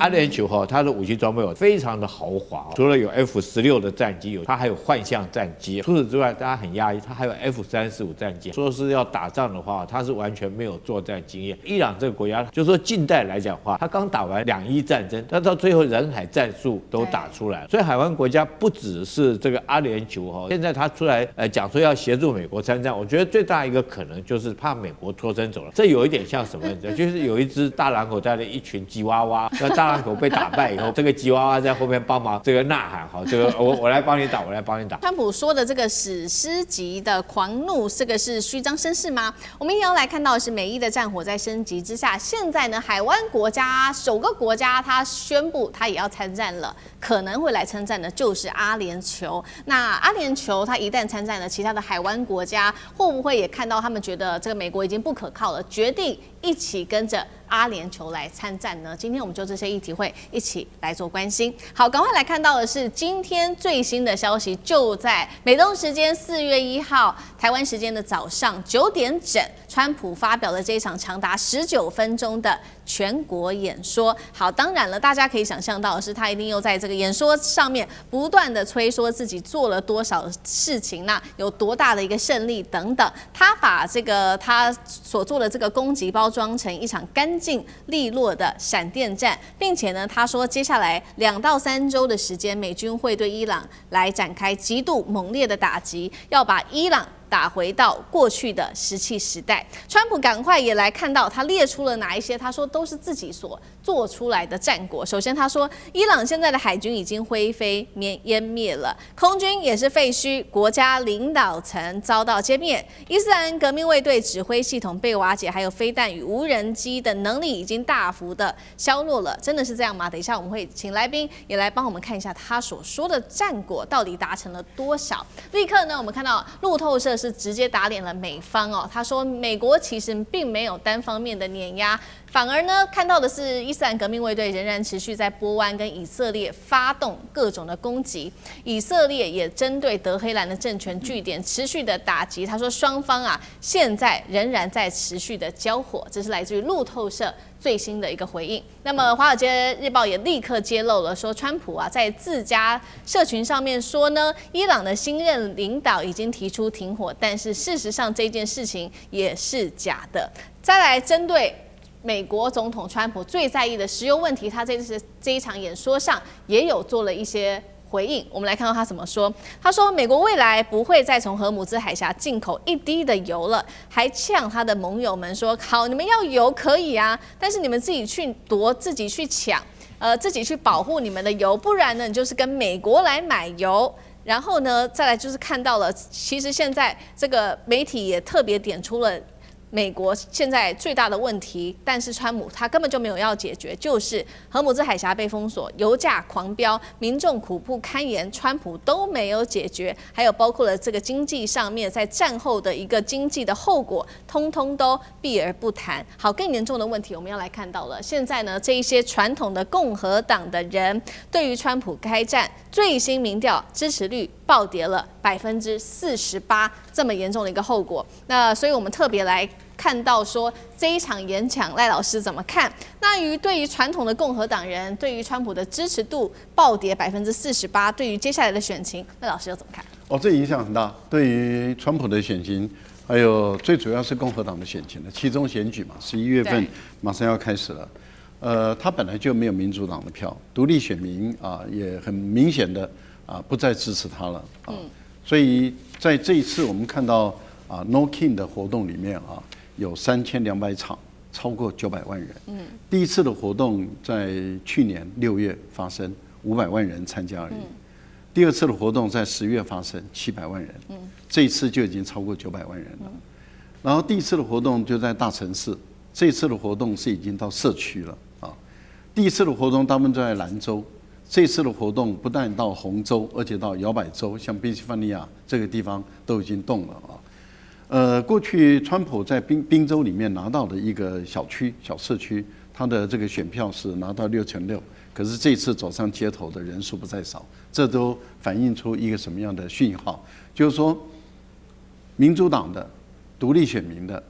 阿联酋它的武器装备非常的豪华，除了有 F-16的战机，它还有幻象战机。除此之外，大家很压抑，它还有 F-35战机。说是要打仗的话，它是完全没有作战经验。伊朗这个国家，就说近代来讲的话，它刚打完2伊战争，但到最后人海战术都打出来了。所以海湾国家不只是这个阿联酋现在他出来讲说要协助美国参战，我觉得最大一个可能就是怕美国脱身走了。这有一点像什么？就是有一只大狼狗带了一群吉娃娃，那大狼狗被打败以后，这个吉娃娃在后面帮忙这个呐喊，好，这个我来帮你打，我来帮你打。川普说的这个史诗级的狂怒，这个是虚张声势吗？我们也要来看到的是美伊的战火在升级之下，现在呢，海湾国家首个国家他宣布他也要参战了，可能会来参战的就是阿联酋。那阿联酋他一旦参战了，其他的海湾国家会不会也看到他们觉得这个美国已经不可靠了，决定一起跟着阿联酋来参战呢？今天我们就这些议题会一起来做关心。好，赶快来看到的是今天最新的消息，就在美东时间4月1号，台湾时间的早上9点整，川普发表了这一场长达19分钟的全国演说。好，当然了，大家可以想象到的是，他一定又在这个演说上面不断的吹说自己做了多少事情，那有多大的一个胜利等等。他把这个他所做的这个攻击包装成一场干净利落的闪电战，并且呢，他说接下来2到3周的时间，美军会对伊朗来展开极度猛烈的打击，要把伊朗打回到过去的石器时代。川普赶快也来看到，他列出了哪一些，他说都是自己所做出来的战果。首先他说，伊朗现在的海军已经灰飞烟灭了，空军也是废墟，国家领导层遭到歼灭，伊斯兰革命卫队指挥系统被瓦解，还有飞弹与无人机的能力已经大幅的削弱了。真的是这样吗？等一下我们会请来宾也来帮我们看一下他所说的战果到底达成了多少。立刻呢，我们看到路透社是直接打脸了美方哦，他说美国其实并没有单方面的碾压，反而呢看到的是伊斯兰革命卫队仍然持续在波湾跟以色列发动各种的攻击，以色列也针对德黑兰的政权据点持续的打击。他说双方现在仍然在持续的交火，这是来自于路透社最新的一个回应。那么《华尔街日报》也立刻揭露了，说川普在自家社群上面说呢，伊朗的新任领导已经提出停火，但是事实上这件事情也是假的。再来针对美国总统川普最在意的石油问题，他这一场演说上也有做了一些回应。我们来看到他怎么说。他说，美国未来不会再从荷姆兹海峡进口1滴的油了，还呛他的盟友们说，好，你们要油可以啊，但是你们自己去夺，自己去抢，自己去保护你们的油，不然呢，你就是跟美国来买油。然后呢，再来就是看到了，其实现在这个媒体也特别点出了美国现在最大的问题，但是川普他根本就没有要解决，就是荷姆兹海峡被封锁，油价狂飙，民众苦不堪言，川普都没有解决，还有包括了这个经济上面，在战后的一个经济的后果，通通都避而不谈。好，更严重的问题我们要来看到了，现在呢，这一些传统的共和党的人对于川普开战，最新民调支持率暴跌了48%，这么严重的一个后果。那所以我们特别来看到说这一场演讲，赖老师怎么看？那对于传统的共和党人，对于川普的支持度暴跌48%，对于接下来的选情，赖老师又怎么看？这影响很大，对于川普的选情，还有最主要是共和党的选情的期中选举嘛，11月份马上要开始了。他本来就没有民主党的票，独立选民也很明显的不再支持他了所以在这一次我们看到No King 的活动里面有3200场，超过900万人。第一次的活动在去年6月发生，500万人参加而已。第二次的活动在10月发生，700万人。这一次就已经超过900万人了。然后第一次的活动就在大城市，这一次的活动是已经到社区了第一次的活动他们在兰州，这次的活动不但到红州，而且到摇摆州，像宾夕法尼亚这个地方都已经动了过去川普在宾州里面拿到的一个小社区，他的这个选票是拿到66%，可是这次走上街头的人数不在少，这都反映出一个什么样的讯号？就是说，民主党的、独立选民的，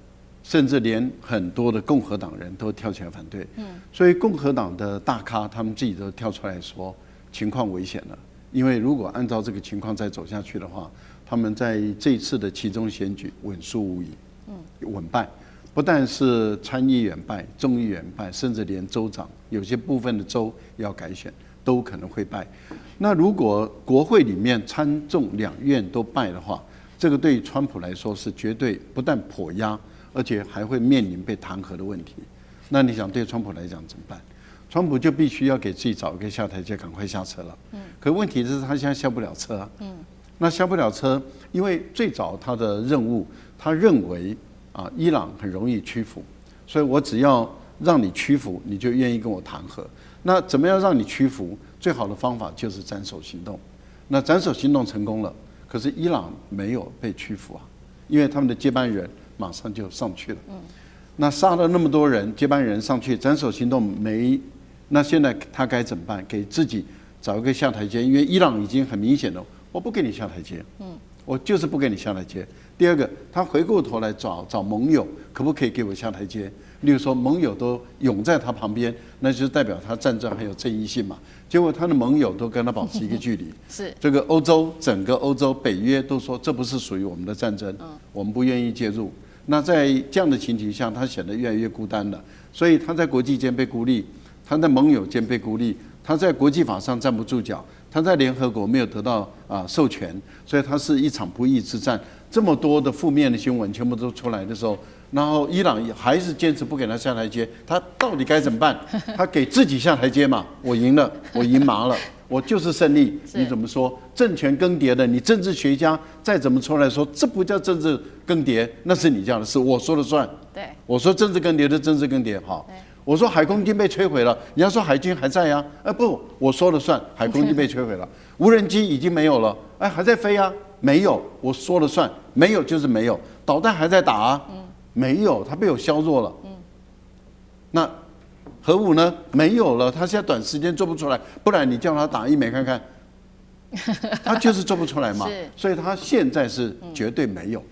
甚至连很多的共和党人都跳起来反对。所以共和党的大咖他们自己都跳出来说，情况危险了，因为如果按照这个情况再走下去的话，他们在这一次的期中选举稳输无疑，稳败。不但是参议员败、众议员败，甚至连州长有些部分的州要改选，都可能会败。那如果国会里面参众两院都败的话，这个对川普来说是绝对不但颇压，而且还会面临被弹劾的问题。那你想对川普来讲怎么办？川普就必须要给自己找一个下台阶，赶快下车了。可问题是他现在下不了车啊。那下不了车，因为最早他的任务，他认为伊朗很容易屈服，所以我只要让你屈服，你就愿意跟我谈和。那怎么样让你屈服？最好的方法就是斩首行动。那斩首行动成功了，可是伊朗没有被屈服啊，因为他们的接班人马上就上去了。那杀了那么多人，接班人上去，斩首行动没，那现在他该怎么办？给自己找一个下台阶，因为伊朗已经很明显了，我不给你下台阶，我就是不给你下台阶。第二个，他回过头来找盟友，可不可以给我下台阶？例如说，盟友都涌在他旁边，那就是代表他战争很有正义性嘛。结果他的盟友都跟他保持一个距离。是这个欧洲，整个欧洲、北约都说这不是属于我们的战争，我们不愿意介入。那在这样的情形下，他显得越来越孤单了。所以他在国际间被孤立，他在盟友间被孤立，他在国际法上站不住脚，他在联合国没有得到授权，所以他是一场不义之战。这么多的负面的新闻全部都出来的时候，然后伊朗还是坚持不给他下台阶，他到底该怎么办？他给自己下台阶嘛？我赢了，我赢麻了，我就是胜利。你怎么说？政权更迭的，你政治学家再怎么出来说，这不叫政治更迭，那是你家的事，我说了算。对，我说政治更迭的政治更迭，好。我说海空军被摧毁了，你要说海军还在呀？不，我说了算，海空军被摧毁了，无人机已经没有了，还在飞啊？没有，我说了算，没有就是没有，导弹还在打啊？没有，它被我削弱了。那核武呢？没有了，他现在短时间做不出来，不然你叫他打一枚看看，他就是做不出来嘛。所以他现在是绝对没有，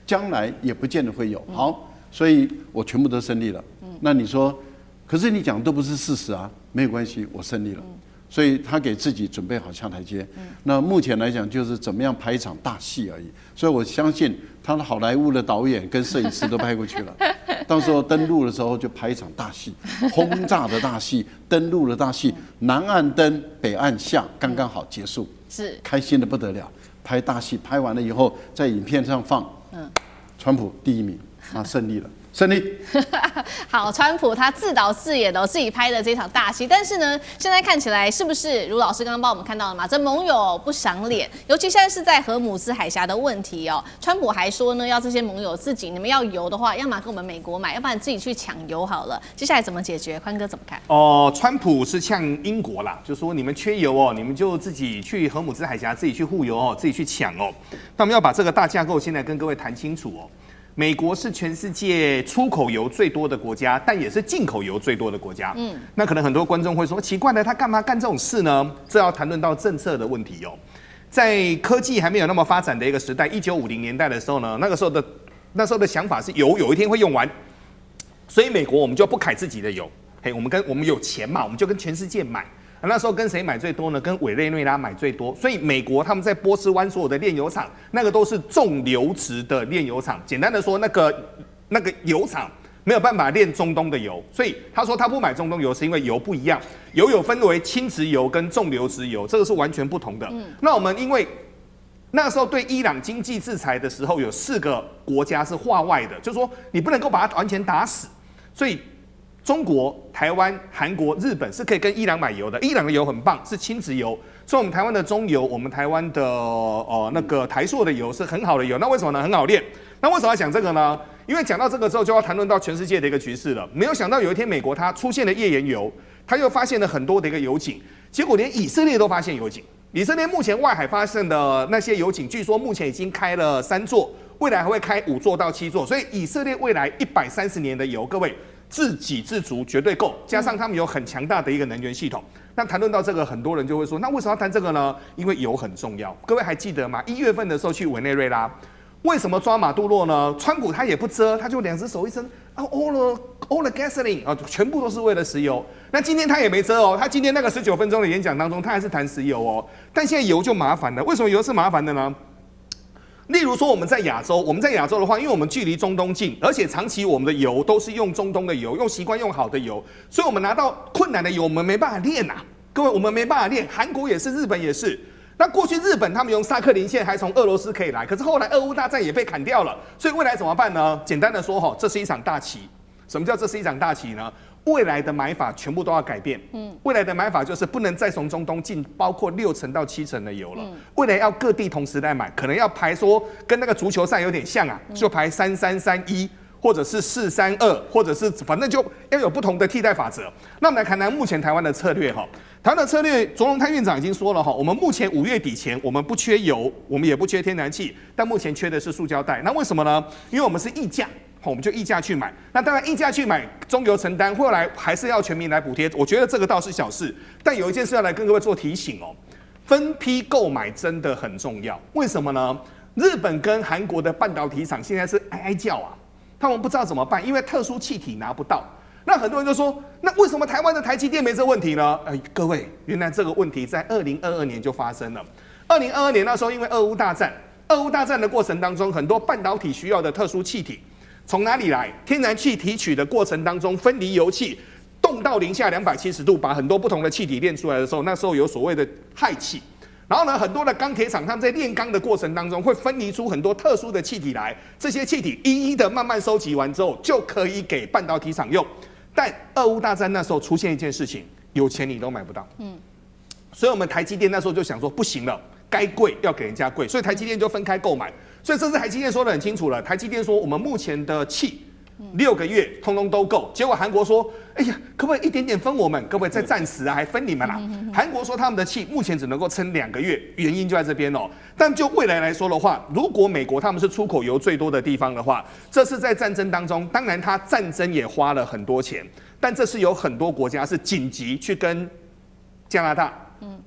将来也不见得会有。好，所以我全部都胜利了。那你说，可是你讲都不是事实啊，没有关系，我胜利了。所以他给自己准备好下台阶。那目前来讲，就是怎么样拍一场大戏而已。所以我相信他的好莱坞的导演跟摄影师都拍过去了，到时候登陆的时候就拍一场大戏，轰炸的大戏，登陆的大戏，南岸登，北岸下，刚刚好结束，是开心的不得了。拍大戏，拍完了以后在影片上放，川普第一名，胜利了。胜利。好，川普他自导自演的自己拍的这场大戏，但是呢，现在看起来是不是如老师刚刚帮我们看到了嘛？这盟友不赏脸，尤其现在是在荷姆斯海峡的问题哦。川普还说呢，要这些盟友自己，你们要油的话，要么跟我们美国买，要不然自己去抢油好了。接下来怎么解决？宽哥怎么看？川普是呛英国啦，就说你们缺油哦，你们就自己去荷姆斯海峡自己去护油哦，自己去抢哦。那我们要把这个大架构现在跟各位谈清楚哦。美国是全世界出口油最多的国家，但也是进口油最多的国家。那可能很多观众会说，奇怪的，他干嘛干这种事呢？这要谈论到政策的问题哦。在科技还没有那么发展的一个时代，1950年代的时候呢，那时候的想法是油有一天会用完，所以美国我们就不凯自己的油，我们有钱嘛，我们就跟全世界买。那时候跟谁买最多呢？跟委内瑞拉买最多，所以美国他们在波斯湾所有的炼油厂，那个都是重流质的炼油厂。简单的说，那个油厂没有办法炼中东的油，所以他说他不买中东油是因为油不一样，油有分为轻质油跟重流质油，这个是完全不同的。那我们因为那时候对伊朗经济制裁的时候，有4个国家是化外的，就是说你不能够把它完全打死，所以中国、台湾、韩国、日本是可以跟伊朗买油的，伊朗的油很棒，是轻质油，所以我们台湾的中油，我们台湾的那个台塑的油是很好的油。那为什么呢？很好炼。那为什么要讲这个呢？因为讲到这个之后，就要谈论到全世界的一个局势了。没有想到有一天美国它出现了页岩油，它又发现了很多的一个油井，结果连以色列都发现油井。以色列目前外海发现的那些油井，据说目前已经开了3座，未来还会开5座到7座，所以以色列未来130年的油，各位自给自足绝对够，加上他们有很强大的一个能源系统。那谈论到这个，很多人就会说，那为什么要谈这个呢？因为油很重要。各位还记得吗？1月份的时候去委内瑞拉，为什么抓马杜洛呢？川普他也不遮，他就2只手一伸啊 ，all the gasoline 啊，全部都是为了石油。那今天他也没遮哦，他今天那个19分钟的演讲当中，他还是谈石油哦。但现在油就麻烦了，为什么油是麻烦的呢？例如说我们在亚洲的话，因为我们距离中东近，而且长期我们的油都是用中东的油，用习惯用好的油，所以我们拿到困难的油，我们没办法炼呐。各位，我们没办法炼，韩国也是，日本也是。那过去日本他们用沙克林线还从俄罗斯可以来，可是后来俄乌大战也被砍掉了，所以未来怎么办呢？简单的说这是一场大棋。什么叫这是一场大棋呢？未来的买法全部都要改变。未来的买法就是不能再从中东进包括60%到70%的油了。未来要各地同时来买，可能要排说跟那个足球赛有点像啊，就排3331。或者是432，或者是反正就要有不同的替代法则。那我们来看看目前台湾的策略哈。台湾的策略，卓荣泰院长已经说了哈，我们目前5月底前，我们不缺油，我们也不缺天然气，但目前缺的是塑胶袋。那为什么呢？因为我们是溢价，我们就溢价去买。那当然溢价去买，中油承担，后来还是要全民来补贴。我觉得这个倒是小事，但有一件事要来跟各位做提醒哦，分批购买真的很重要。为什么呢？日本跟韩国的半导体厂现在是哀叫啊。他们不知道怎么办，因为特殊气体拿不到。那很多人就说，那为什么台湾的台积电没这问题呢？各位，原来这个问题在2022年就发生了。2022年那时候，因为俄乌大战的过程当中，很多半导体需要的特殊气体从哪里来？天然气提取的过程当中，分离油气，冻到零下270度，把很多不同的气体炼出来的时候，那时候有所谓的氦气。然后呢，很多的钢铁厂他们在炼钢的过程当中会分离出很多特殊的气体来，这些气体一一的慢慢收集完之后，就可以给半导体厂用。但俄乌大战那时候出现一件事情，有钱你都买不到。所以我们台积电那时候就想说，不行了，该贵要给人家贵，所以台积电就分开购买。所以这次台积电说得很清楚了，台积电说我们目前的气6个月通通都够，结果韩国说，哎呀，可不可以一点点分我们？可不可以再暂时啊，还分你们啦？韩国说他们的气目前只能够撑2个月，原因就在这边哦。但就未来来说的话，如果美国他们是出口油最多的地方的话，这次在战争当中，当然他战争也花了很多钱，但这是有很多国家是紧急去跟加拿大、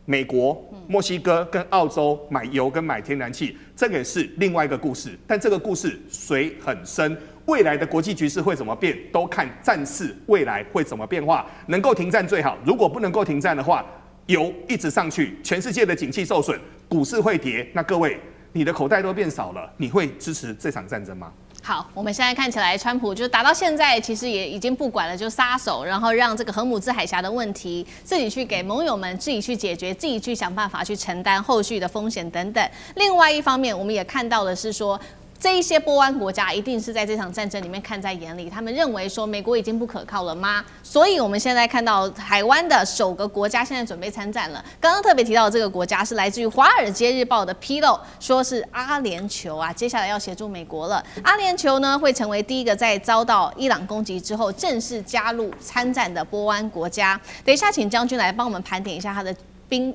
美国、墨西哥跟澳洲买油跟买天然气，这个也是另外一个故事。但这个故事水很深。未来的国际局势会怎么变，都看战事未来会怎么变化。能够停战最好，如果不能够停战的话，油一直上去，全世界的景气受损，股市会跌。那各位，你的口袋都变少了，你会支持这场战争吗？好，我们现在看起来，川普就打到现在，其实也已经不管了，就撒手，然后让这个荷姆兹海峡的问题自己去给盟友们自己去解决，自己去想办法去承担后续的风险等等。另外一方面，我们也看到的是说，这一些波湾国家一定是在这场战争里面看在眼里，他们认为说美国已经不可靠了吗？所以我们现在看到台湾的首个国家现在准备参战了。刚刚特别提到的这个国家是来自于《华尔街日报》的披露，说是阿联酋啊，接下来要协助美国了。阿联酋呢会成为第一个在遭到伊朗攻击之后正式加入参战的波湾国家。等一下，请将军来帮我们盘点一下他的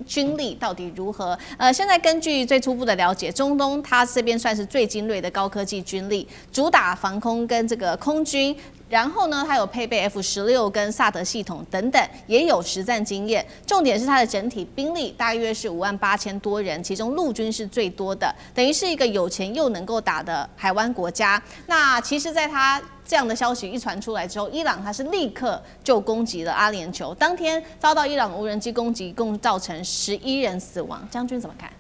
军力到底如何？现在根据最初步的了解，中东它这边算是最精锐的高科技军力，主打防空跟这个空军。然后呢，它有配备 F-16跟萨德系统等等，也有实战经验。重点是它的整体兵力大约是58000多人，其中陆军是最多的，等于是一个有钱又能够打的海湾国家。那其实，在它这样的消息一传出来之后，伊朗它是立刻就攻击了阿联酋，当天遭到伊朗无人机攻击，共造成11人死亡。将军怎么看？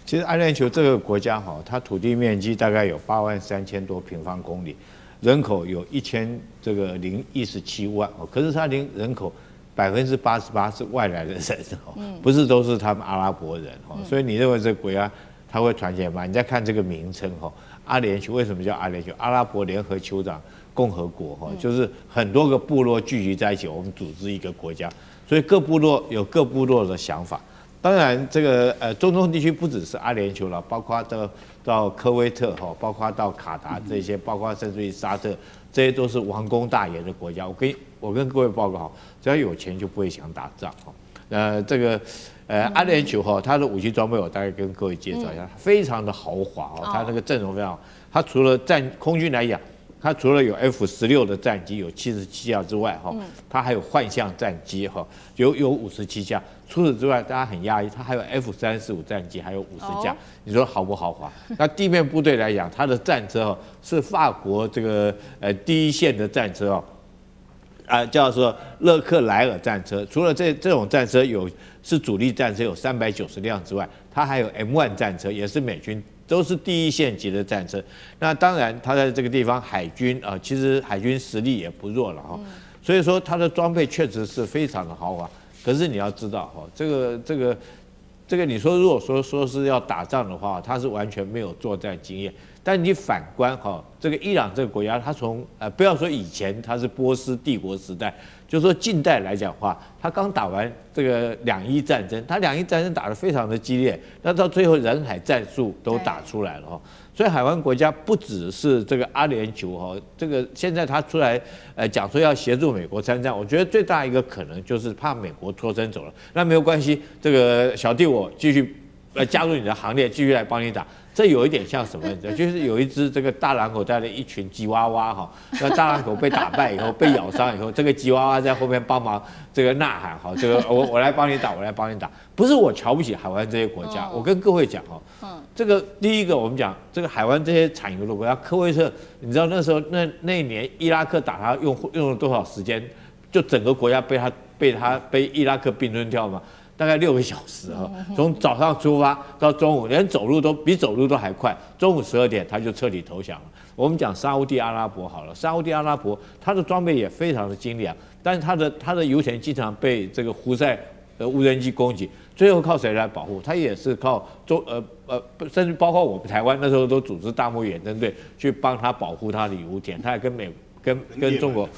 其实阿联酋这个国家哈，它土地面积大概有83000多平方公里。人口有1017万哦，可是它人口88%是外来的人哦，不是都是他们阿拉伯人哦，所以你认为这个国家它会团结吗？你再看这个名称哦，阿联酋为什么叫阿联酋？阿拉伯联合酋长共和国哈，就是很多个部落聚集在一起，我们组织一个国家，所以各部落有各部落的想法。当然，这个中东地区不只是阿联酋了，包括到科威特哈，包括到卡达这些，包括甚至于沙特，这些都是王公大爷的国家。我跟各位报告好，只要有钱就不会想打仗哈。这个阿联酋哈，它的武器装备我大概跟各位介绍一下，非常的豪华哦，它那个阵容非常好。它除了空军来讲，它除了有 F-16的战机有77架之外，哈，它还有幻象战机，哈，有57架。除此之外，大家很压抑，它还有 F-35战机，还有50架。你说豪不豪华？那地面部队来讲，它的战车哦是法国这个第一线的战车哦。叫做勒克莱尔战车，除了这种战车是主力战车有390辆之外，它还有 M1 战车，也是美军都是第一线级的战车。那当然，它在这个地方海军其实海军实力也不弱了哈，所以说它的装备确实是非常的豪华。可是你要知道哈，这个你说如果说是要打仗的话，它是完全没有作战经验。但你反观哈，这个伊朗这个国家，它从不要说以前它是波斯帝国时代，就说近代来讲的话，它刚打完这个两伊战争，它两伊战争打得非常的激烈，那到最后人海战术都打出来了哈。所以海湾国家不只是这个阿联酋哈，这个现在他出来讲说要协助美国参战，我觉得最大一个可能就是怕美国脱身走了，那没有关系，这个小弟我继续加入你的行列，继续来帮你打。这有一点像什么？你知道，就是有一只这个大狼狗带了一群吉娃娃哈，那大狼狗被打败以后，被咬伤以后，这个吉娃娃在后面帮忙这个呐喊哈，这个我来帮你打，我来帮你打。不是我瞧不起海湾这些国家，我跟各位讲哈，这个第一个我们讲这个海湾这些产油的国家，科威特，你知道那时候那一年伊拉克打他用了多少时间？就整个国家被伊拉克并吞掉嘛。大概6个小时啊，从早上出发到中午，连走路都比走路都还快。中午12点他就彻底投降了。我们讲沙烏地阿拉伯好了，沙烏地阿拉伯它的装备也非常的精良，但是它的油田经常被这个胡塞无人机攻击，最后靠谁来保护？它也是靠甚至包括我们台湾那时候都组织大漠远征队去帮他保护他的油田，他也跟中国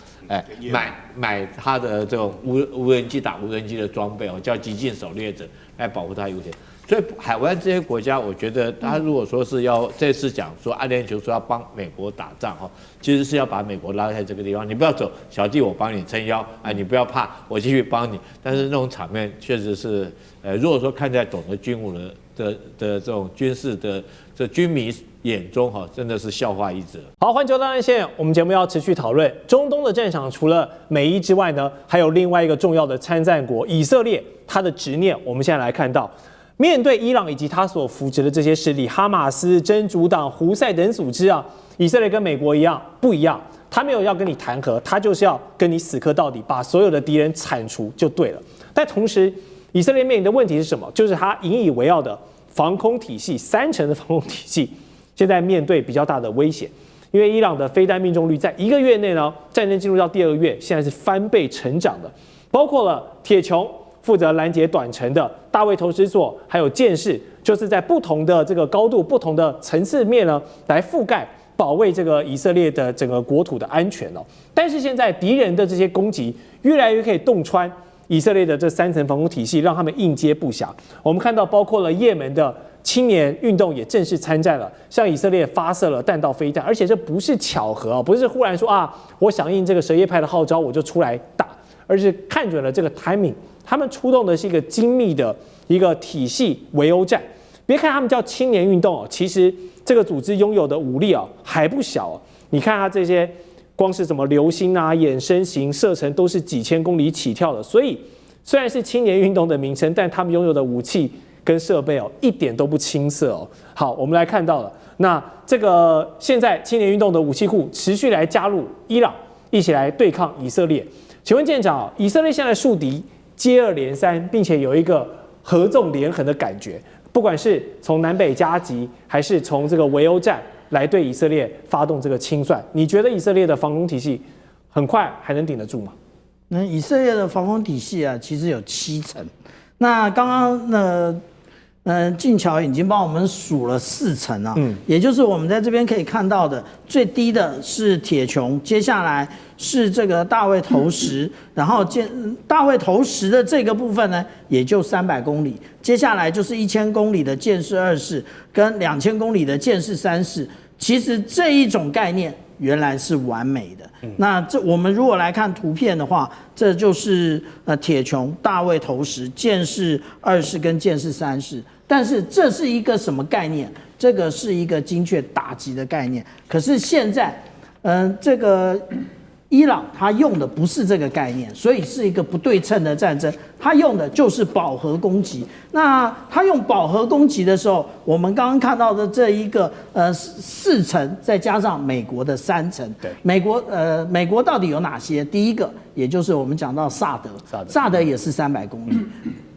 买他的这种无人机打无人机的装备叫激进狩猎者来保护他油田。所以海湾这些国家，我觉得他如果说是要这次讲说阿联酋说要帮美国打仗其实是要把美国拉在这个地方，你不要走，小弟我帮你撑腰，你不要怕，我继续帮你。但是那种场面确实是，如果说看在懂得军武的这种军事的这军迷眼中真的是笑话一则。好，环球大战线，我们节目要持续讨论中东的战场，除了美伊之外呢，还有另外一个重要的参战国以色列，它的执念，我们现在来看到。面对伊朗以及他所扶植的这些势力，哈马斯、真主党、胡塞等组织以色列跟美国不一样，他没有要跟你谈和，他就是要跟你死磕到底，把所有的敌人铲除就对了。但同时，以色列面临的问题是什么？就是他引以为傲的防空体系，3成的防空体系，现在面对比较大的危险。因为伊朗的飞弹命中率在1个月内呢，战争进入到第2个月，现在是翻倍成长的，包括了铁穹。负责拦截短程的大卫投石所，还有箭矢，就是在不同的这个高度、不同的层次面呢，来覆盖、保卫这个以色列的整个国土的安全。但是现在敌人的这些攻击，越来越可以洞穿以色列的这3层防空体系，让他们应接不暇。我们看到，包括了也门的青年运动也正式参战了，向以色列发射了弹道飞弹，而且这不是巧合不是忽然说我响应这个什叶派的号召我就出来打，而是看准了这个 timing。他们出动的是一个精密的一个体系围殴战。别看他们叫青年运动其实这个组织拥有的武力还不小你看它这些光是什么流星衍生型射程都是几千公里起跳的，所以虽然是青年运动的名称，但他们拥有的武器跟设备一点都不青涩好，我们来看到了，那这个现在青年运动的武器库持续来加入伊朗，一起来对抗以色列。请问舰长，以色列现在树敌接二连三，并且有一个合纵连横的感觉，不管是从南北夹击，还是从这个围殴战来对以色列发动这个清算，你觉得以色列的防空体系很快还能顶得住吗？那以色列的防空体系其实有7层。那刚刚静乔已经帮我们数了4层也就是我们在这边可以看到的，最低的是铁穹，接下来是这个大卫投石，然后大卫投石的这个部分呢，也就300公里，接下来就是1000公里的箭矢2式跟2000公里的箭矢3式。其实这一种概念原来是完美的。那我们如果来看图片的话，这就是铁穹、大卫投石、箭矢2式跟箭矢3式。但是这是一个什么概念？这个是一个精确打击的概念。可是现在这个伊朗他用的不是这个概念，所以是一个不对称的战争。他用的就是饱和攻击。那他用饱和攻击的时候，我们刚刚看到的这一个4层，再加上美国的3层。对，美国到底有哪些？第一个，也就是我们讲到萨德也是300公里。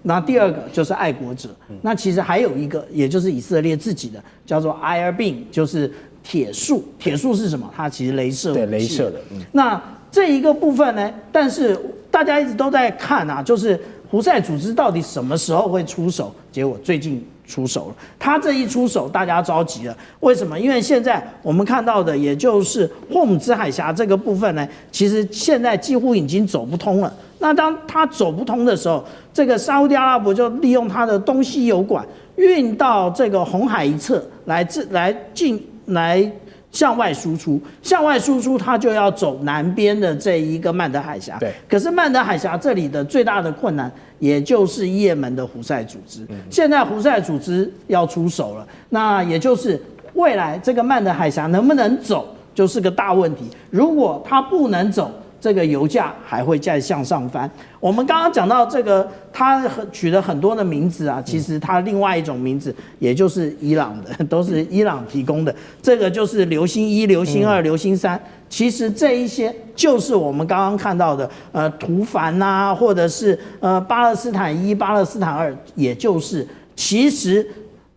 那第二个就是爱国者。那其实还有一个，也就是以色列自己的，叫做 Iron 就是铁树。铁树是什么？它其实雷射武器。对，雷射的。那这一个部分呢？但是大家一直都在看啊，就是胡塞组织到底什么时候会出手？结果最近出手了。他这一出手，大家着急了。为什么？因为现在我们看到的，也就是霍姆兹海峡这个部分呢，其实现在几乎已经走不通了。那当它走不通的时候，这个沙烏地阿拉伯就利用它的东西油管运到这个红海一侧来向外输出，它就要走南边的这一个曼德海峡。对。可是曼德海峡这里的最大的困难，也就是也门的胡塞组织。现在胡塞组织要出手了，那也就是未来这个曼德海峡能不能走，就是个大问题。如果它不能走，这个油价还会再向上翻。我们刚刚讲到这个，他取了很多的名字啊，其实他另外一种名字，也就是伊朗的，都是伊朗提供的。这个就是流星1、流星2、流星3。其实这一些就是我们刚刚看到的，图凡啊，或者是巴勒斯坦1、巴勒斯坦2，也就是其实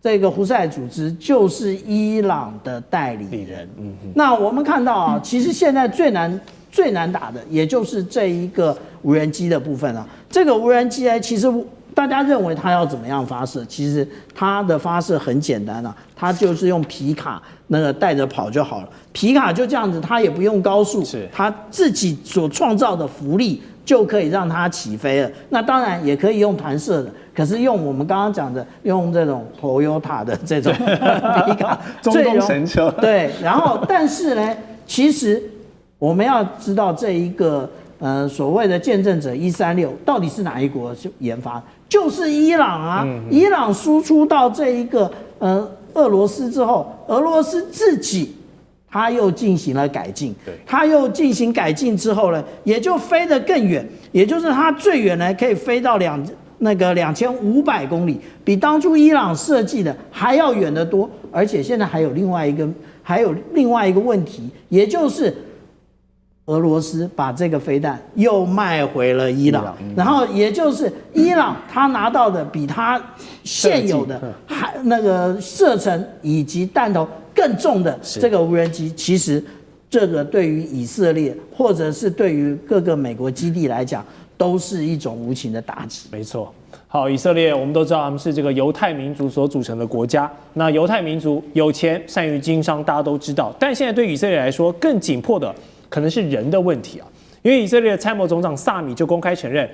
这个胡塞组织就是伊朗的代理人。那我们看到啊，其实现在最难打的，也就是这一个无人机的部分啊。这个无人机呢，其实大家认为它要怎么样发射？其实它的发射很简单啊，它就是用皮卡那个带着跑就好了。皮卡就这样子，它也不用高速，它自己所创造的浮力就可以让它起飞了。那当然也可以用弹射的，可是用我们刚刚讲的，用这种 Toyota 的这种皮卡，中东神车。对，然后但是呢，其实我们要知道这一个所谓的见证者136到底是哪一国研发？就是伊朗啊！伊朗输出到这一个俄罗斯之后，俄罗斯自己他又进行了改进。他又进行改进之后呢，也就飞得更远，也就是它最远呢可以飞到2500公里，比当初伊朗设计的还要远得多。而且现在还有另外一个问题，也就是俄罗斯把这个飞弹又卖回了伊朗，然后也就是伊朗他拿到的比他现有的那个射程以及弹头更重的这个无人机，其实这个对于以色列或者是对于各个美国基地来讲，都是一种无情的打击。没错。好，以色列我们都知道他们是这个犹太民族所组成的国家。那犹太民族有钱，善于经商，大家都知道。但现在对以色列来说，更紧迫的可能是人的问题啊。因为以色列的参谋总长萨米就公开承认，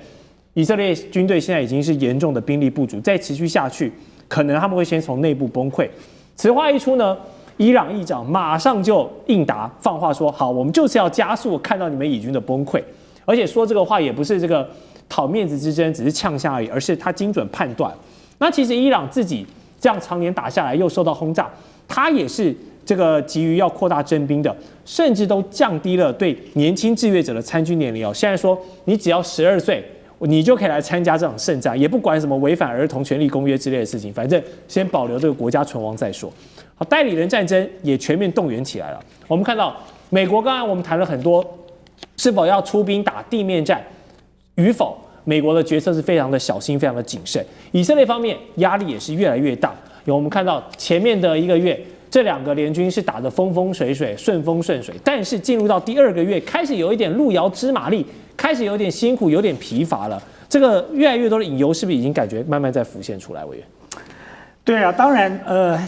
以色列军队现在已经是严重的兵力不足，再持续下去，可能他们会先从内部崩溃。此话一出呢，伊朗议长马上就应答，放话说：好，我们就是要加速看到你们以军的崩溃。而且说这个话也不是这个讨面子之争，只是呛下而已，而是他精准判断。那其实伊朗自己这样常年打下来，又受到轰炸，他也是这个急于要扩大征兵的，甚至都降低了对年轻志愿者的参军年龄哦。现在说你只要12岁，你就可以来参加这场圣战，也不管什么违反儿童权利公约之类的事情，反正先保留这个国家存亡再说。好，代理人战争也全面动员起来了。我们看到美国刚刚我们谈了很多，是否要出兵打地面战与否，美国的决策是非常的小心，非常的谨慎。以色列方面压力也是越来越大。我们看到前面的1个月，这2个联军是打得风风水水、顺风顺水，但是进入到第2个月，开始有一点路遥知马力，开始有点辛苦，有点疲乏了。这个越来越多的隐忧，是不是已经感觉慢慢在浮现出来？委员，对啊，当然，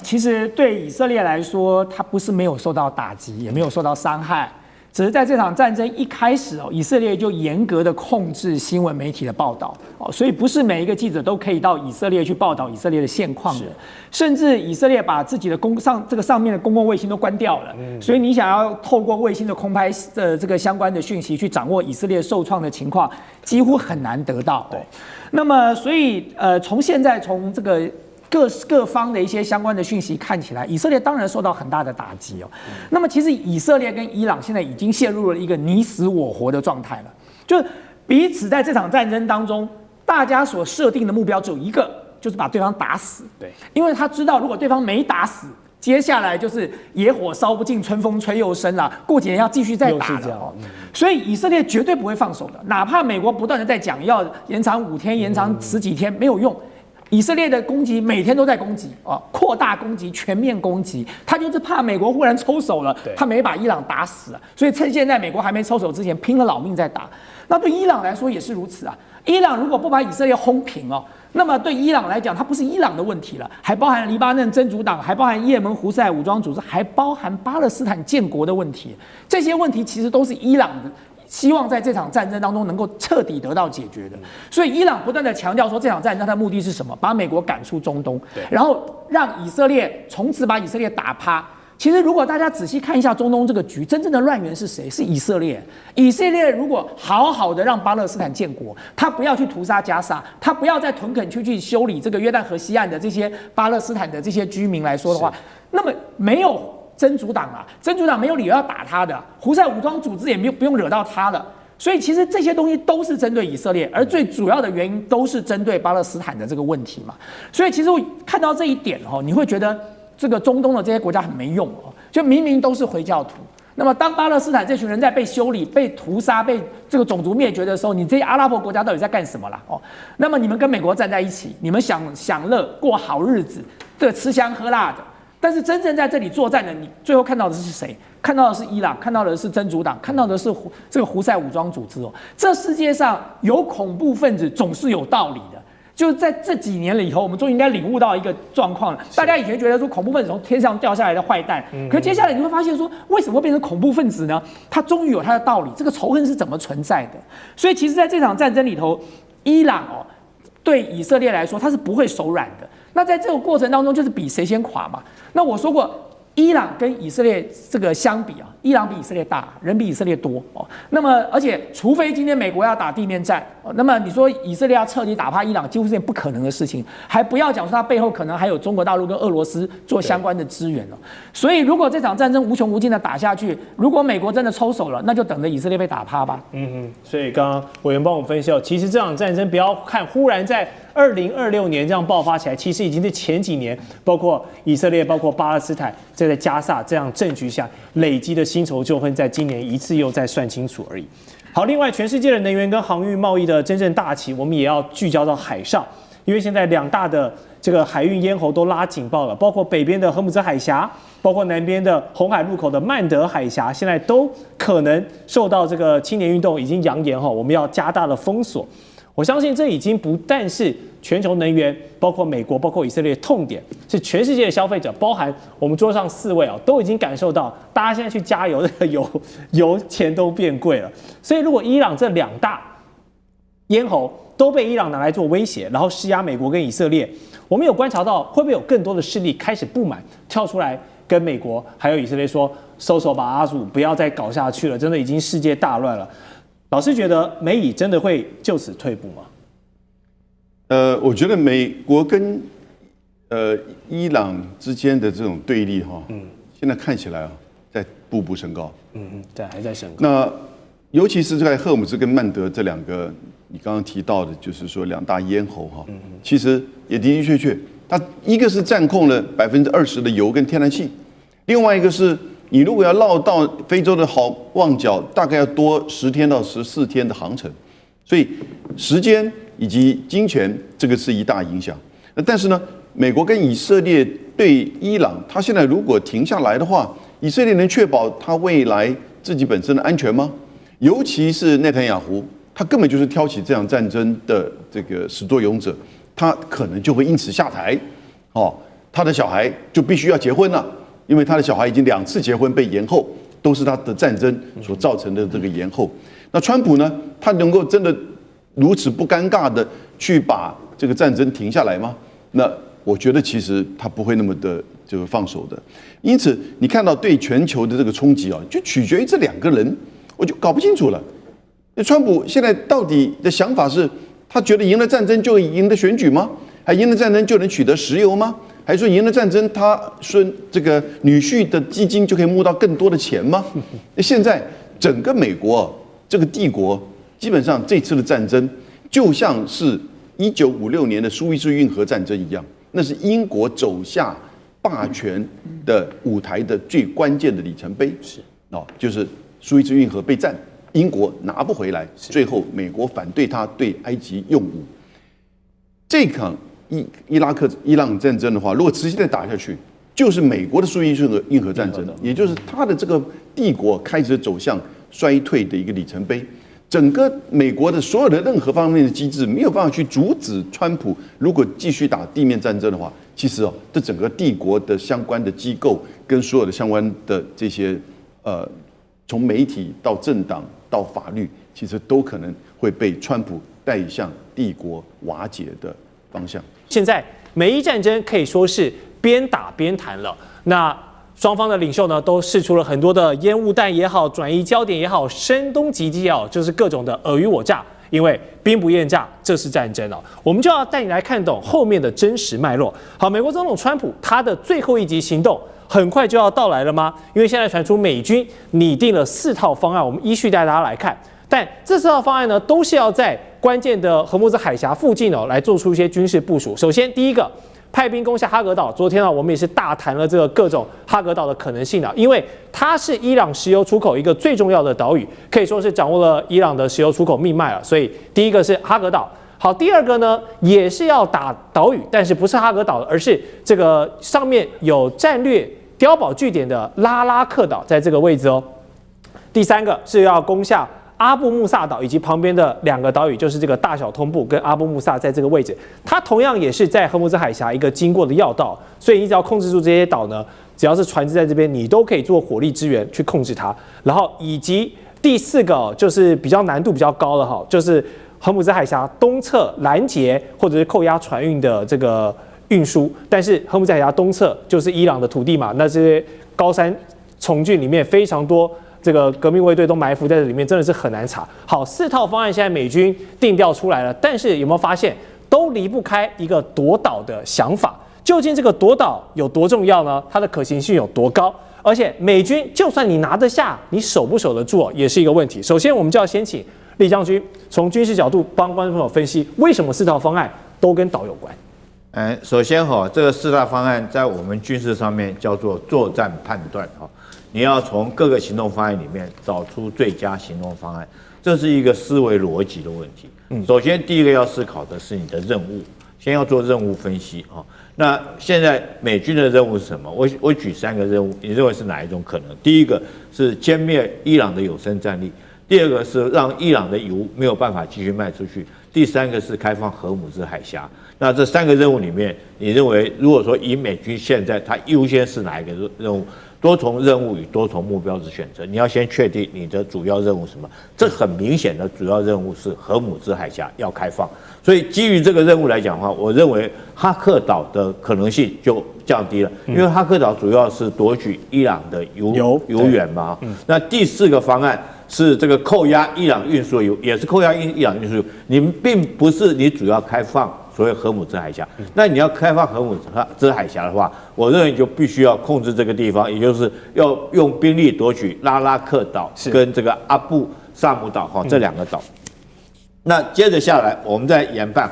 其实对以色列来说，它不是没有受到打击，也没有受到伤害。只是在这场战争一开始以色列就严格的控制新闻媒体的报道所以不是每一个记者都可以到以色列去报道以色列的现况的，甚至以色列把自己的上面的公共卫星都关掉了，所以你想要透过卫星的空拍的这个相关的讯息去掌握以色列受创的情况，几乎很难得到。那么所以从现在从这个各方的一些相关的讯息看起来，以色列当然受到很大的打击哦。那么其实以色列跟伊朗现在已经陷入了一个你死我活的状态了，就是彼此在这场战争当中，大家所设定的目标只有一个，就是把对方打死。对，因为他知道如果对方没打死，接下来就是野火烧不尽，春风吹又生啦，过几年要继续再打了哦。所以以色列绝对不会放手的，哪怕美国不断的在讲要延长5天、延长10几天，没有用。以色列的攻击每天都在攻击啊，扩大攻击、全面攻击，他就是怕美国忽然抽手了，他没把伊朗打死了，所以趁现在美国还没抽手之前，拼了老命在打。那对伊朗来说也是如此啊。伊朗如果不把以色列轰平哦，那么对伊朗来讲，它不是伊朗的问题了，还包含黎巴嫩真主党，还包含也门胡塞武装组织，还包含巴勒斯坦建国的问题。这些问题其实都是伊朗的。希望在这场战争当中能够彻底得到解决的，所以伊朗不断的强调说这场战争它的目的是什么？把美国赶出中东，然后让以色列从此把以色列打趴。其实如果大家仔细看一下中东这个局，真正的乱源是谁？是以色列。以色列如果好好的让巴勒斯坦建国，他不要去屠杀加沙，他不要在屯垦区去修理这个约旦河西岸的这些巴勒斯坦的这些居民来说的话，那么没有真主党啊，真主党没有理由要打他的，胡塞武装组织也不用惹到他了。所以其实这些东西都是针对以色列，而最主要的原因都是针对巴勒斯坦的这个问题嘛。所以其实我看到这一点哦，你会觉得这个中东的这些国家很没用哦，就明明都是回教徒。那么当巴勒斯坦这群人在被修理、被屠杀、被这个种族灭绝的时候，你这些阿拉伯国家到底在干什么啦？哦，那么你们跟美国站在一起，你们享乐过好日子，这吃香喝辣的。但是真正在这里作战的，你最后看到的是谁？看到的是伊朗，看到的是真主党，看到的是这个胡塞武装组织哦。这世界上有恐怖分子总是有道理的。就在这几年里头，我们终于应该领悟到一个状况了。大家以前觉得说恐怖分子从天上掉下来的坏蛋，可接下来你会发现说，为什么会变成恐怖分子呢？他终于有他的道理，这个仇恨是怎么存在的？所以其实在这场战争里头，伊朗哦，对以色列来说，他是不会手软的。那在这个过程当中，就是比谁先垮嘛。那我说过，伊朗跟以色列这个相比啊，伊朗比以色列大，人比以色列多哦。那么，而且除非今天美国要打地面战，那么你说以色列要彻底打趴伊朗，几乎是件不可能的事情。还不要讲说它背后可能还有中国大陆跟俄罗斯做相关的支援了。所以，如果这场战争无穷无尽的打下去，如果美国真的抽手了，那就等着以色列被打趴吧。所以刚刚委员帮我们分析哦，其实这场战争不要看忽然在2026年这样爆发起来，其实已经是前几年，包括以色列、包括巴勒斯坦，在加沙这样政局下累积的新仇旧恨，在今年一次又再算清楚而已。好，另外全世界的能源跟航运贸易的真正大旗，我们也要聚焦到海上，因为现在2大的这个海运咽喉都拉警报了，包括北边的荷姆兹海峡，包括南边的红海入口的曼德海峡，现在都可能受到这个青年运动已经扬言我们要加大了封锁。我相信这已经不但是全球能源，包括美国、包括以色列的痛点，是全世界的消费者，包含我们桌上4位都已经感受到，大家现在去加油，这个油钱都变贵了。所以如果伊朗这2大咽喉都被伊朗拿来做威胁，然后施压美国跟以色列，我们有观察到会不会有更多的势力开始不满，跳出来跟美国还有以色列说，收手吧阿祖，不要再搞下去了，真的已经世界大乱了。老师觉得美以真的会就此退步吗？我觉得美国跟伊朗之间的这种对立现在看起来在步步升高。对，还在升高。那尤其是在赫姆兹跟曼德这2个，你刚刚提到的，就是说2大咽喉其实也的的确，它一个是占控了20%的油跟天然气，另外一个是。你如果要绕到非洲的好望角，大概要多10天到14天的航程，所以时间以及金钱这个是一大影响。但是呢，美国跟以色列对伊朗，他现在如果停下来的话，以色列能确保他未来自己本身的安全吗？尤其是内塔尼亚胡，他根本就是挑起这场战争的这个始作俑者，他可能就会因此下台，他的小孩就必须要结婚了。因为他的小孩已经2次结婚被延后，都是他的战争所造成的这个延后。那川普呢？他能够真的如此不尴尬的去把这个战争停下来吗？那我觉得其实他不会那么的就放手的。因此，你看到对全球的这个冲击就取决于这2个人，我就搞不清楚了。川普现在到底的想法是，他觉得赢了战争就赢得选举吗？还赢了战争就能取得石油吗？还说赢了战争，他这个女婿的基金就可以募到更多的钱吗？现在整个美国这个帝国，基本上这次的战争就像是1956年的苏伊士运河战争一样，那是英国走下霸权的舞台的最关键的里程碑。是就是苏伊士运河被占，英国拿不回来，最后美国反对他对埃及用武。这场伊朗战争的话，如果持续再打下去，就是美国的苏伊士运河战争，也就是他的这个帝国开始走向衰退的一个里程碑。整个美国的所有的任何方面的机制没有办法去阻止川普，如果继续打地面战争的话，其实这整个帝国的相关的机构跟所有的相关的这些从媒体到政党到法律，其实都可能会被川普带向帝国瓦解的方向。现在美伊战争可以说是边打边谈了，那双方的领袖呢都释出了很多的烟雾弹也好，转移焦点也好，声东击西也好，就是各种的尔虞我诈。因为兵不厌诈，这是战争哦。我们就要带你来看懂后面的真实脉络。好，美国总统川普他的最后一级行动很快就要到来了吗？因为现在传出美军拟定了4套方案，我们依序带大家来看。但这4套方案呢，都是要在关键的荷姆兹海峡附近来做出一些军事部署。首先，第一个，派兵攻下哈格岛。昨天我们也是大谈了这个各种哈格岛的可能性的，因为它是伊朗石油出口一个最重要的岛屿，可以说是掌握了伊朗的石油出口命脉了。所以第一个是哈格岛。好，第二个呢，也是要打岛屿，但是不是哈格岛，而是这个上面有战略碉堡据点的拉拉克岛，在这个位置哦。第三个是要攻下阿布穆萨岛以及旁边的2个岛屿，就是这个大小通布跟阿布穆萨在这个位置，它同样也是在荷姆兹海峡一个经过的要道，所以你只要控制住这些岛呢，只要是船只在这边，你都可以做火力支援去控制它。然后以及第4个就是比较难度比较高的哈，就是荷姆兹海峡东侧拦截或者是扣押船运的这个运输，但是荷姆兹海峡东侧就是伊朗的土地嘛，那这些高山丛峻里面非常多。这个革命卫队都埋伏在这里面，真的是很难查。好，4套方案现在美军定调出来了，但是有没有发现都离不开一个夺岛的想法？究竟这个夺岛有多重要呢？它的可行性有多高？而且美军就算你拿得下，你守不守得住也是一个问题。首先，我们就要先请厉将军从军事角度帮观众朋友分析，为什么4套方案都跟岛有关？首先这个4大方案在我们军事上面叫做作战判断你要从各个行动方案里面找出最佳行动方案，这是一个思维逻辑的问题。首先第一个要思考的是你的任务，先要做任务分析那现在美军的任务是什么？我举3个任务，你认为是哪一种可能？第一个是歼灭伊朗的有生战力，第2个是让伊朗的油没有办法继续卖出去，第3个是开放荷姆兹海峡。那这3个任务里面，你认为如果说以美军现在它优先是哪一个任务？多重任务与多重目标的选择，你要先确定你的主要任务是什么。这很明显的主要任务是荷姆兹海峡要开放，所以基于这个任务来讲的话，我认为哈克岛的可能性就降低了，因为哈克岛主要是夺取伊朗的油源嘛。那第4个方案是这个扣押伊朗运输油，也是扣押伊朗运输油，你们并不是你主要开放所谓荷姆兹海峡，那你要开放荷姆兹海峡的话，我认为就必须要控制这个地方，也就是要用兵力夺取拉拉克岛跟这个阿布萨姆岛这2个岛。那接着下来，我们再研判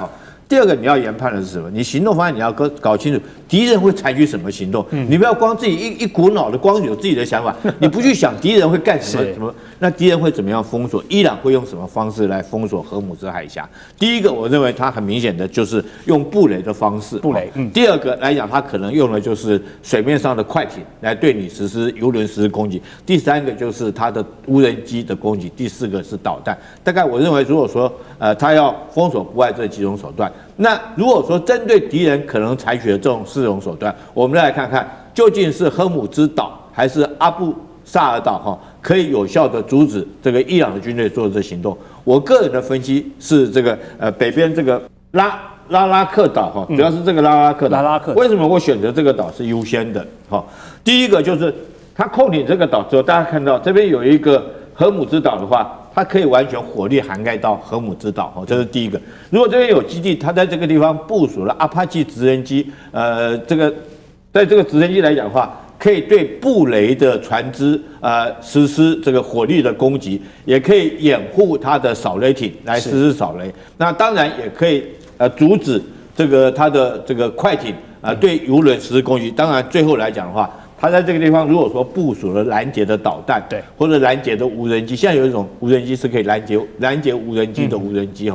第2个你要研判的是什么？你行动方案你要搞清楚敌人会采取什么行动，你不要光自己一股脑的光有自己的想法，你不去想敌人会干什么，那敌人会怎么样封锁？伊朗会用什么方式来封锁荷姆兹海峡？第一个，我认为它很明显的就是用布雷的方式。布雷。第2个来讲，它可能用的就是水面上的快艇来对你实施油轮实施攻击。第3个就是它的无人机的攻击。第4个是导弹。大概我认为，如果说它要封锁不外这几种手段。那如果说针对敌人可能采取的这种4种手段，我们来看看究竟是荷姆兹岛还是阿布萨尔岛可以有效的阻止这个伊朗的军队做这行动。我个人的分析是这个北边这个拉拉克岛主要是这个拉拉克岛。为什么我选择这个岛是优先的？第一个就是它控制这个岛之后，大家看到这边有一个荷姆兹岛的话，它可以完全火力涵盖到荷姆兹岛，这是第一个。如果这边有基地，它在这个地方部署了阿帕奇直升机，在这个直升机来讲的话，可以对布雷的船只实施这个火力的攻击，也可以掩护它的扫雷艇来实施扫雷。那当然也可以阻止它的这个快艇对油轮实施攻击。当然最后来讲的话，它在这个地方如果说部署了拦截的导弹，对，或者拦截的无人机，现在有一种无人机是可以拦截无人机的无人机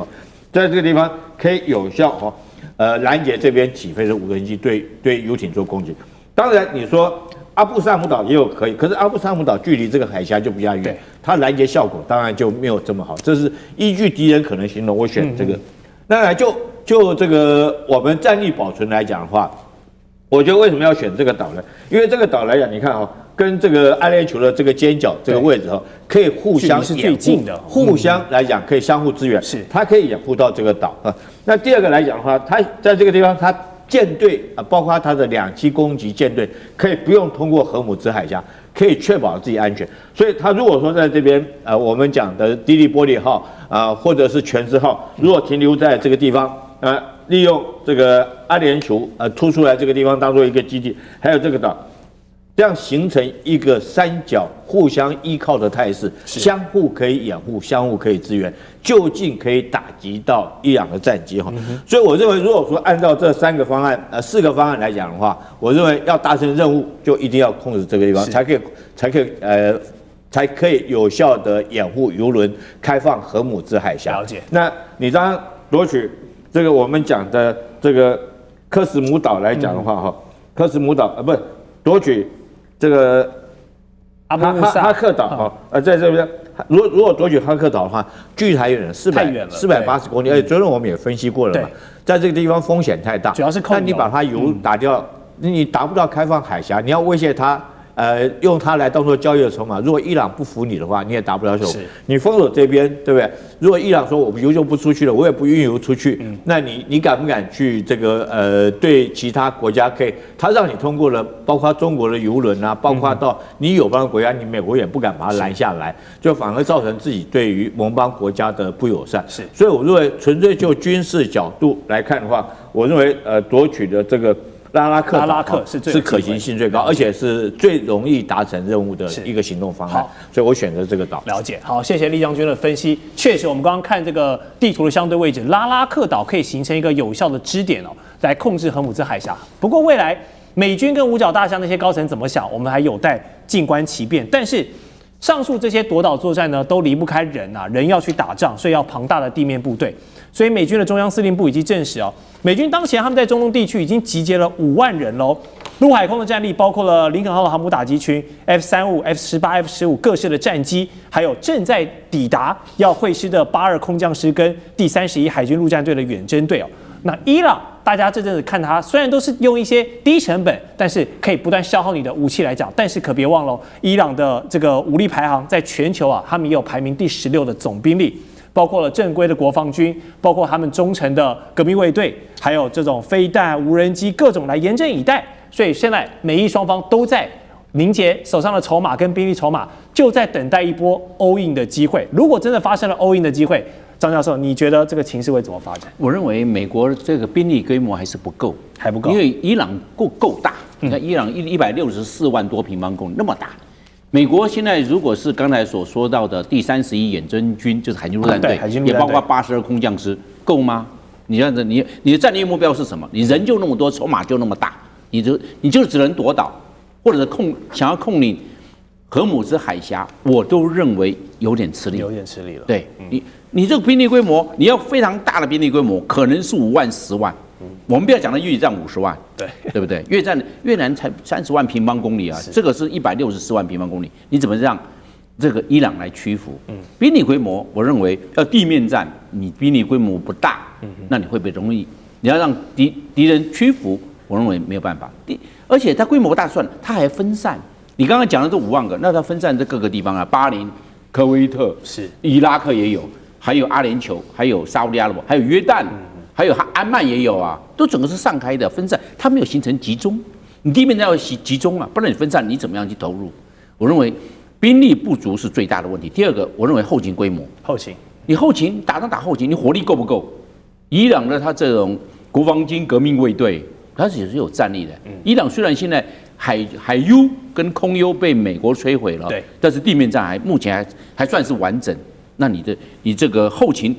在这个地方可以有效拦截这边起飞的无人机对游艇做攻击。当然你说阿布萨姆岛也有可以，可是阿布萨姆岛距离这个海峡就比较远，它拦截效果当然就没有这么好。这是依据敌人可能行动，我选这个。那就这个我们战力保存来讲的话，我觉得为什么要选这个岛呢？因为这个岛来讲，你看跟这个阿联酋的这个尖角这个位置可以互相是最近的，互相来讲可以相互支援，是它可以掩护到这个岛那第二个来讲的话，它在这个地方它舰队包括它的2栖攻击舰队，可以不用通过荷姆兹海峡，可以确保自己安全。所以它如果说在这边我们讲的迪利波利号或者是全斯号，如果停留在这个地方利用这个阿联酋突出来这个地方当做一个基地，还有这个岛，这样形成一个三角互相依靠的态势，相互可以掩护，相互可以支援，就近可以打击到伊朗的战机所以我认为，如果说按照这4个方案来讲的话，我认为要达成任务，就一定要控制这个地方，才可以有效的掩护油轮开放荷姆兹海峡。了解。那你当然夺取这个我们讲的这个科斯姆岛来讲的话科斯姆岛不是夺取这个哈克岛在这边，如果夺取哈克岛的话，距离太远了，480公里，而且昨天我们也分析过了嘛，在这个地方风险太大，主要是但你把它油打掉，你达不到开放海峡，你要威胁它。用它来当做交易的筹码。如果伊朗不服你的话，你也达不了手。你封锁这边，对不对？如果伊朗说我油就不出去了，我也不运油出去，那你敢不敢去这个对其他国家可以？他让你通过了，包括中国的油轮啊，包括到你友邦的国家，你美国也不敢把它拦下来，就反而造成自己对于盟邦国家的不友善。所以我认为纯粹就军事角度来看的话，我认为夺取的这个。拉拉克是可行性最高，而且是最容易达成任务的一个行动方案，所以我选择这个岛。了解，好，谢谢厉将军的分析。确实，我们刚刚看这个地图的相对位置，拉拉克岛可以形成一个有效的支点来控制荷姆兹海峡。不过未来美军跟五角大厦那些高层怎么想，我们还有待静观其变。但是上述这些夺岛作战呢，都离不开人啊，人要去打仗，所以要庞大的地面部队。所以美军的中央司令部已经证实美军当前他们在中东地区已经集结了5万人喽。陆海空的战力包括了林肯号的航母打击群、F-35、F-18、F-15各式的战机，还有正在抵达要会师的82空降师跟第31海军陆战队的远征队那伊朗，大家这阵子看它，虽然都是用一些低成本，但是可以不断消耗你的武器来讲，但是可别忘了，伊朗的这个武力排行在全球他们也有排名第16的总兵力。包括了正规的国防军，包括他们忠诚的革命卫队，还有这种飞弹、无人机各种来严阵以待。所以现在美伊双方都在凝结手上的筹码跟兵力筹码，就在等待一波 all in 的机会。如果真的发生了 all in 的机会，张教授，你觉得这个情势会怎么发展？我认为美国这个兵力规模还是不够，因为伊朗够大。你看伊朗164万多平方公里那么大。美国现在如果是刚才所说到的第31远征军，就是海军陆战队，也包括82空降师，够吗？你这样子，你的战略目标是什么？你人就那么多，筹码就那么大，你就只能夺岛，或者是想要控领荷姆兹海峡，我都认为有点吃力，有点吃力了。对你这个兵力规模，你要非常大的兵力规模，可能是5万、10万。我们不要讲到越战50万，对不对？越南才30万平方公里啊，这个是164万平方公里，你怎么让这个伊朗来屈服？兵力规模，我认为要地面战，你兵力规模不大，那你会不会容易？你要让敌人屈服，我认为没有办法。而且它规模大算，它还分散。你刚刚讲的这5万个，那它分散在各个地方啊，巴林、科威特、伊拉克也有，还有阿联酋，还有沙烏地阿拉伯，还有约旦。还有安曼也有啊，都整个是散开的分散，它没有形成集中。你地面要集中啊，不然你分散，你怎么样去投入？我认为兵力不足是最大的问题。第二个，我认为后勤规模，你后勤打后勤，你火力够不够？伊朗的他这种国防军革命卫队，它也是有战力的。伊朗虽然现在海优跟空优被美国摧毁了，对，但是地面战目前还算是完整。那你这个后勤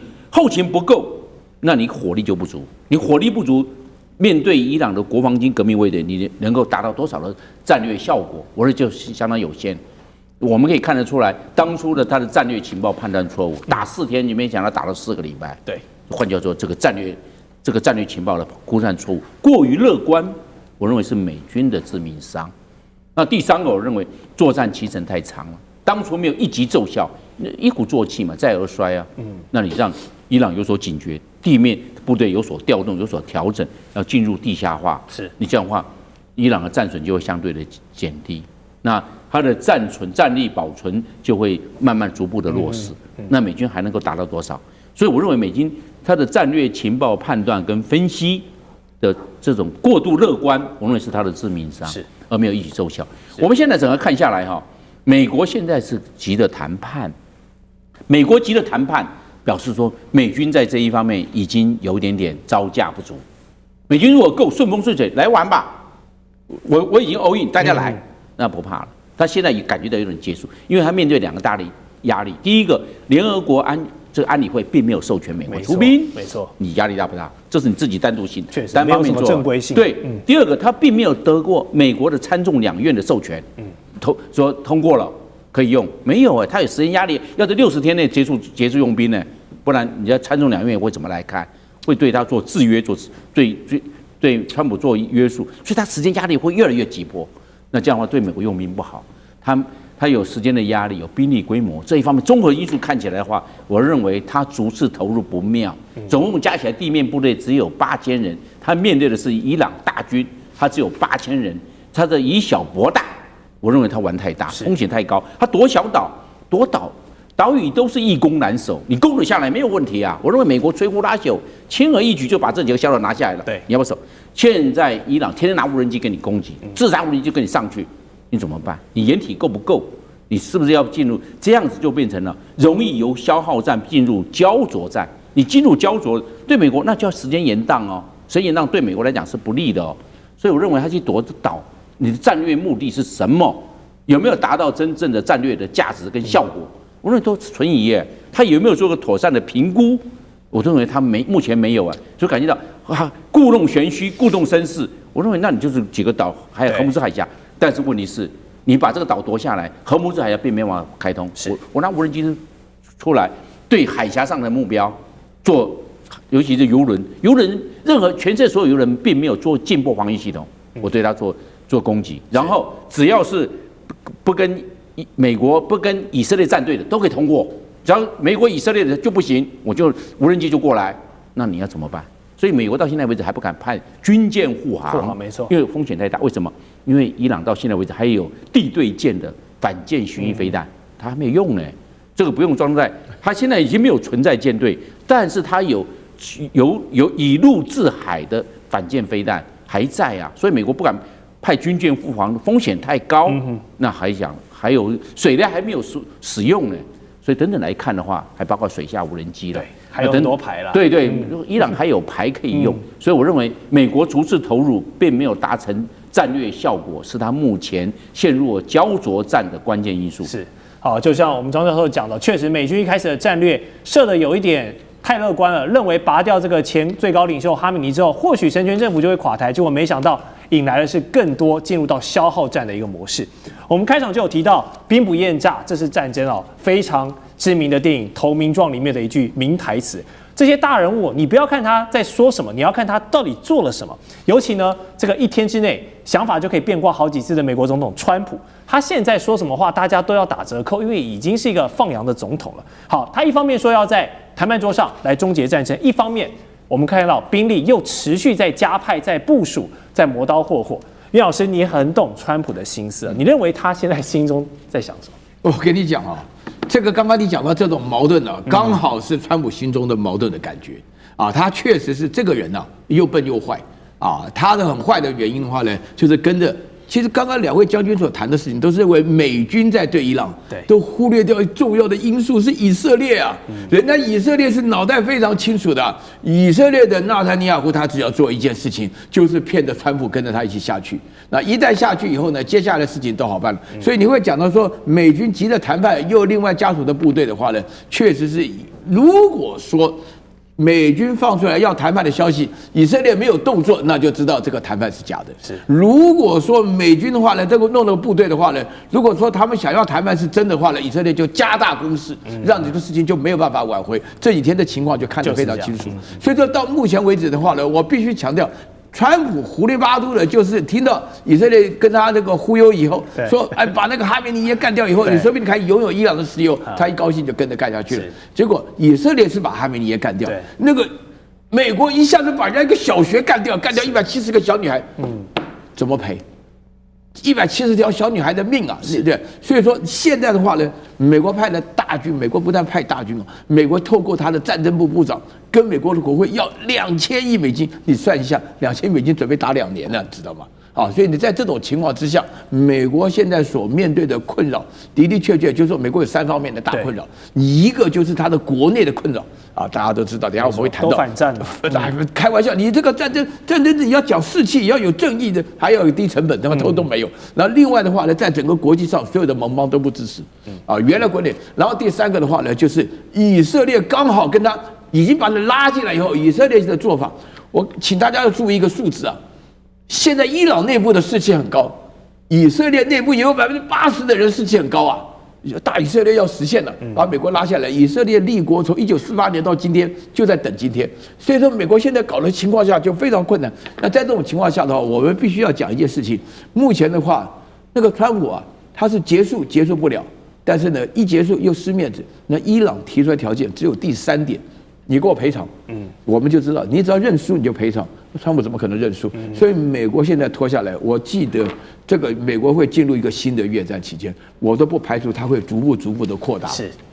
不够，那你火力就不足。你火力不足，面对伊朗的国防军革命卫队，你能够达到多少的战略效果？我认为就是相当有限。我们可以看得出来，当初的他的战略情报判断错误，打4天，你没想到打了4个礼拜。对，换句话说，这个战略情报的估算错误过于乐观，我认为是美军的致命伤。那第三个，我认为作战期程太长了，当初没有一击奏效，一鼓作气嘛，再而衰啊。那你让伊朗有所警觉，地面部队有所调动，有所调整，要进入地下化。你这样的话，伊朗的战损就会相对的减低。那它的战力保存就会慢慢逐步的落实。那美军还能够达到多少？所以我认为美军它的战略情报判断跟分析的这种过度乐观，我认为是它的致命伤，而没有一举奏效。我们现在整个看下来哈，美国现在是急着谈判，美国急着谈判，表示说美军在这一方面已经有一点点招架不足。美军如果够顺风顺水来玩吧，我已经 all in， 大家来，那不怕了。他现在也感觉到有点结束，因为他面对2个大的压力。第一个，联合国这个安理会并没有授权美国出兵，没错，你压力大不大？这是你自己单独性，单方面做，正规性。对，第二个，他并没有得过美国的参众两院的授权，说通过了可以用，没有他有时间压力，要在60天内结束用兵呢，不然你要参众两院会怎么来看？会对他做制约，对川普做约束，所以他时间压力会越来越急迫。那这样的话对美国用兵不好，他有时间的压力，有兵力规模这一方面综合因素看起来的话，我认为他逐次投入不妙，总共加起来地面部队只有8000人，他面对的是伊朗大军，他只有8000人，他的以小博大，我认为他玩太大，风险太高，他夺小岛岛屿都是易攻难守，你攻得下来没有问题啊。我认为美国摧枯拉朽，轻而易举就把这几个小岛拿下来了。对，你要不守？现在伊朗天天拿无人机给你攻击，自然无人机就跟你上去，你怎么办？你掩体够不够？你是不是要进入这样子就变成了容易由消耗战进入焦灼战？你进入焦灼，对美国那就要时间延宕哦，时间延宕对美国来讲是不利的哦。所以我认为他去夺岛，你的战略目的是什么？有没有达到真正的战略的价值跟效果？我认为都存疑耶。他有没有做个妥善的评估？我认为他目前没有啊，就感觉到故弄玄虚、故弄绅士。我认为那你就是几个岛，还有荷姆斯海峡，但是问题是，你把这个岛夺下来，荷姆斯海峡并没办法开通。我拿无人机出来，对海峡上的目标做，尤其是游轮，任何全世界所有游轮并没有做进步防御系统，我对它做攻击，然后只要是不跟美国不跟以色列战队的都可以通过，只要美国以色列的就不行，我就无人机就过来，那你要怎么办？所以美国到现在为止还不敢派军舰护航，没错，因为风险太大。为什么？因为伊朗到现在为止还有地对舰的反舰巡弋飞弹，它还没有用呢。这个不用装载，它现在已经没有存在舰队，但是它有以陆制海的反舰飞弹还在啊，所以美国不敢派军舰护航，风险太高。那还有水雷还没有使用呢，所以等等来看的话，还包括水下无人机了，还有很多牌了。对，伊朗还有牌可以用，所以我认为美国逐次投入并没有达成战略效果，是它目前陷入焦灼战的关键因素。是，好，就像我们张教授讲的，确实美军一开始的战略设的有一点太乐观了，认为拔掉这个前最高领袖哈米尼之后，或许神权政府就会垮台，结果没想到引来的是更多进入到消耗战的一个模式。我们开场就有提到兵不厌诈，这是战争非常知名的电影《投名状》里面的一句名台词。这些大人物，你不要看他在说什么，你要看他到底做了什么。尤其呢，这个1天之内想法就可以变卦好几次的美国总统川普，他现在说什么话，大家都要打折扣，因为已经是一个放羊的总统了。好，他一方面说要在谈判桌上来终结战争，一方面我们看到兵力又持续在加派、在部署、在磨刀霍霍。袁老师，你很懂川普的心思，你认为他现在心中在想什么？我跟你讲这个刚刚你讲到这种矛盾刚好是川普心中的矛盾的感觉他确实是这个人又笨又坏他的很坏的原因的话呢，就是跟着其实刚刚两位将军所谈的事情，都是认为美军在对伊朗，对，都忽略掉重要的因素是以色列啊。人家以色列是脑袋非常清楚的，以色列的纳坦尼亚胡他只要做一件事情，就是骗着川普跟着他一起下去。那一旦下去以后呢，接下来的事情都好办了。所以你会讲到说，美军急着谈判，又另外加属的部队的话呢，确实是，如果说美军放出来要谈判的消息，以色列没有动作，那就知道这个谈判是假的。是，如果说美军的话呢，这个弄了部队的话呢，如果说他们想要谈判是真的话呢，以色列就加大攻势，让这个事情就没有办法挽回。这几天的情况就看得非常清楚。所以说到目前为止的话呢，我必须强调。川普胡里八嘟的，就是听到以色列跟他那个忽悠以后，说哎把那个哈梅尼耶干掉以后，你说不定可以拥有伊朗的石油，他一高兴就跟着干下去了。结果以色列是把哈梅尼耶干掉，那个美国一下子把人家一个小学干掉170个小女孩，怎么赔？170条小女孩的命啊，对不对？所以说现在的话呢，美国派了大军，美国不但派大军哦，美国透过他的战争部部长跟美国的国会要2000亿美金，你算一下，2000亿美金准备打2年了，知道吗？啊，所以你在这种情况之下，美国现在所面对的困扰的的确确就是说，美国有3方面的大困扰，一个就是它的国内的困扰啊，大家都知道，等一下我们会谈到。都反战了，开玩笑，你这个战争你要讲士气，要有正义的，还要有低成本，他们都没有。然后另外的话呢，在整个国际上，所有的盟邦都不支持，啊，原来国内。然后第3个的话呢，就是以色列刚好跟他已经把他拉进来以后，以色列的做法，我请大家要注意一个数字啊。现在伊朗内部的士气很高，以色列内部也有80%的人士气很高啊。大以色列要实现了，把美国拉下来。以色列立国从1948年到今天，就在等今天。所以说，美国现在搞的情况下就非常困难。那在这种情况下的话，我们必须要讲一件事情。目前的话，那个川普啊，他是结束不了，但是呢，一结束又失面子。那伊朗提出来条件只有第3点。你给我赔偿，我们就知道，你只要认输你就赔偿。川普怎么可能认输？所以美国现在拖下来，我记得这个美国会进入一个新的越战期间，我都不排除它会逐步的扩大。是。